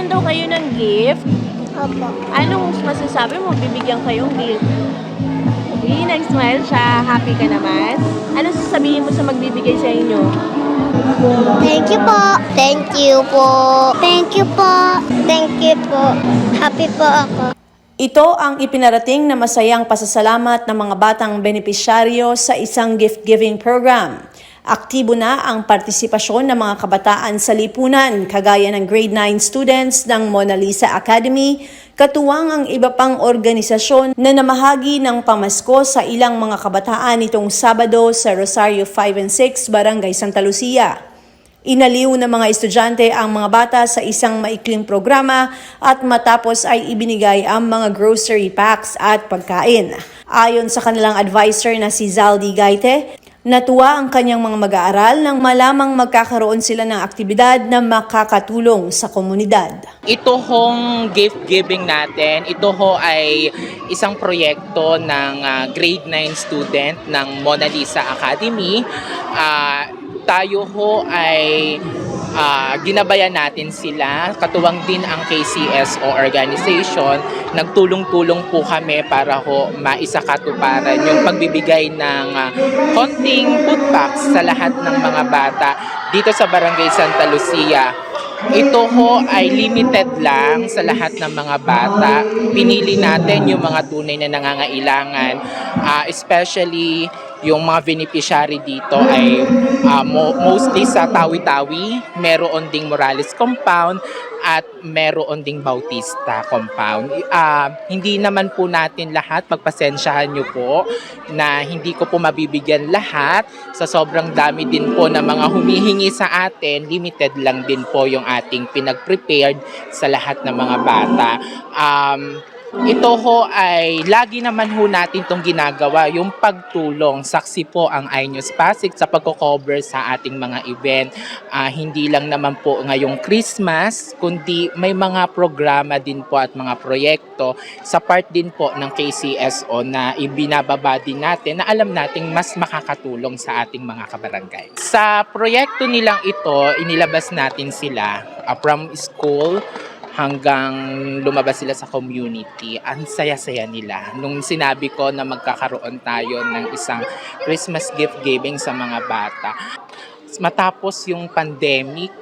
bibigyan daw kayo ng gift. Opo. Anong masasabi mo? Bibigyan kayong gift. Okay, nag-smile siya. Happy ka naman. Ano sasabihin mo sa magbibigay sa inyo? Thank you po. Thank you po. Thank you po. Thank you po. Happy po ako. Ito ang ipinarating na masayang pasasalamat ng mga batang benepisyaryo sa isang gift-giving program. Aktibo na ang partisipasyon ng mga kabataan sa lipunan, kagaya ng grade 9 students ng Mona Lisa Academy, katuwang ang iba pang organisasyon na namahagi ng pamasko sa ilang mga kabataan nitong Sabado sa Rosario 5 and 6, Barangay Santa Lucia. Inaliw ng mga estudyante ang mga bata sa isang maikling programa at matapos ay ibinigay ang mga grocery packs at pagkain. Ayon sa kanilang advisor na si Zaldi Gaite, natuwa ang kanyang mga mag-aaral nang malamang magkakaroon sila ng aktibidad na makakatulong sa komunidad. Ito hong gift giving natin, ito ho ay isang proyekto ng grade 9 student ng Mona Lisa Academy. Tayo ho ay ginabayan natin sila, katuwang din ang KCSO organization. Nagtulong-tulong po kami para ho maisakatuparan yung pagbibigay ng konting food packs sa lahat ng mga bata dito sa Barangay Santa Lucia. Ito ho ay limited lang sa lahat ng mga bata. Pinili natin yung mga tunay na nangangailangan, especially yung mga beneficiary dito ay mostly sa Tawi-Tawi, meron ding Morales Compound at meron ding Bautista Compound. Hindi naman po natin lahat, pagpasensyahan nyo po na hindi ko po mabibigyan lahat. Sa sobrang dami din po ng mga humihingi sa atin, limited lang din po yung ating pinag-prepared sa lahat ng mga bata. Ito ho ay lagi naman ho natin itong ginagawa, yung pagtulong. Saksi po ang iNews Pasig sa pagko-cover sa ating mga event. Hindi lang naman po ngayong Christmas, kundi may mga programa din po at mga proyekto sa part din po ng KCSO na ibinababa din natin na alam nating mas makakatulong sa ating mga kabarangay. Sa proyekto nilang ito, inilabas natin sila from school hanggang lumabas sila sa community. Ang saya-saya nila. Nung sinabi ko na magkakaroon tayo ng isang Christmas gift giving sa mga bata. Matapos yung pandemic,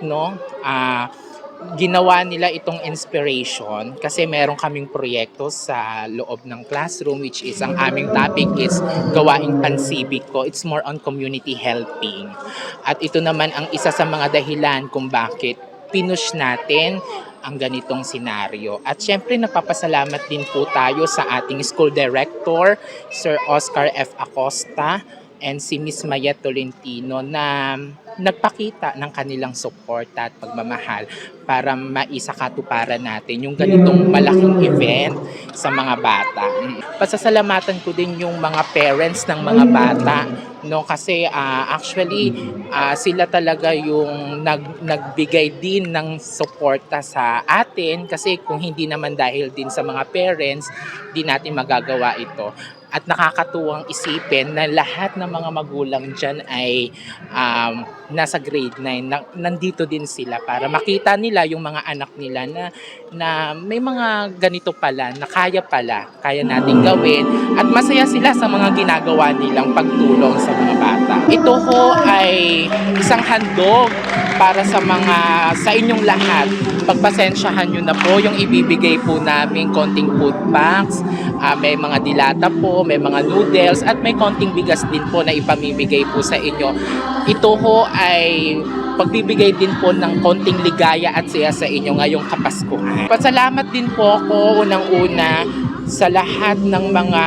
ginawa nila itong inspiration kasi meron kaming proyekto sa loob ng classroom, which is ang aming topic is gawaing pansibiko. It's more on community helping. At ito naman ang isa sa mga dahilan kung bakit pinush natin ang ganitong senaryo. At syempre napapasalamat din po tayo sa ating school director, Sir Oscar F. Acosta, and si Miss Maya Tolentino na nagpakita ng kanilang suporta at pagmamahal para maisakatuparan natin yung ganitong malaking event sa mga bata. Pasasalamatan ko din yung mga parents ng mga bata, kasi actually sila talaga yung nagbigay din ng suporta sa atin, kasi kung hindi naman dahil din sa mga parents, di natin magagawa ito. At nakakatuwang isipin na lahat ng mga magulang dyan ay nasa grade 9. Nandito din sila para makita nila yung mga anak nila na may mga ganito pala, na kaya natin gawin. At masaya sila sa mga ginagawa nilang pagtulong sa mga bata. Ito ho ay isang handog para sa inyong lahat. Pagpasensyahan nyo na po yung ibibigay po namin konting food packs. May mga dilata po, may mga noodles, at may konting bigas din po na ipamimigay po sa inyo. Ito ho ay pagbibigay din po ng konting ligaya at saya sa inyo ngayong Kapaskuhan. Pasalamat din po ako unang-una sa lahat ng mga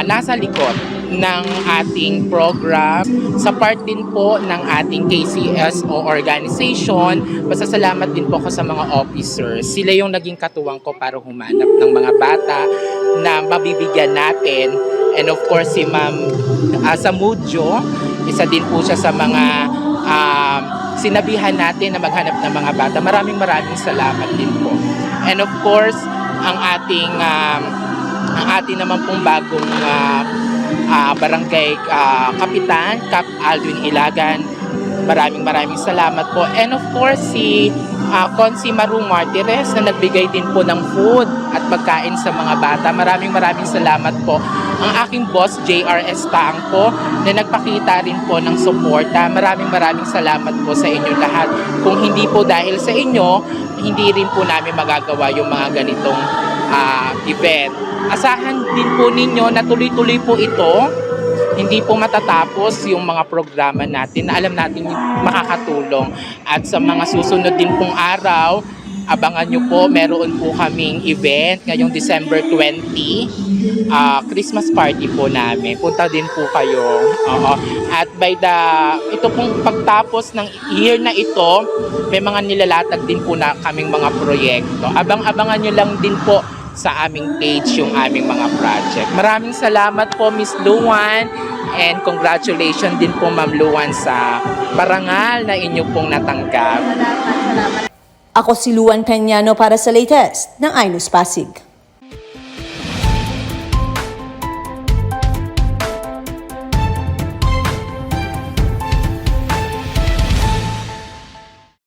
nasa likod ng ating program, sa part din po ng ating KCSO organization. Pasasalamat din po ako sa mga officers. Sila yung naging katuwang ko para humanap ng mga bata na mabibigyan natin. And of course, si Ma'am Samudjo, isa din po siya sa mga sinabihan natin na maghanap ng mga bata. Maraming salamat din po. And of course, ang ating naman pong bagong barangay kapitan, Cap Alvin Ilagan. Maraming salamat po. And of course, si Consi Maru Martires na nagbigay din po ng food at pagkain sa mga bata. Maraming salamat po. Ang aking boss, JRS Tangko, na nagpakita rin po ng suporta. Maraming salamat po sa inyo lahat. Kung hindi po dahil sa inyo, hindi rin po namin magagawa yung mga ganitong event. Asahan din po ninyo na tuloy-tuloy po ito. Hindi po matatapos yung mga programa natin na alam natin makakatulong. At sa mga susunod din pong araw, abangan nyo po, meron po kaming event ngayong December 20, Christmas party po namin. Punta din po kayo. At ito pong pagtapos ng year na ito, may mga nilalatag din po na kaming mga proyekto. Abangan nyo lang din po sa aming page yung aming mga project. Maraming salamat po, Miss Luan, and congratulations din po, Ma'am Luan, sa parangal na inyo pong natanggap. Ako si Luan Peñano para sa latest ng iNews Pasig.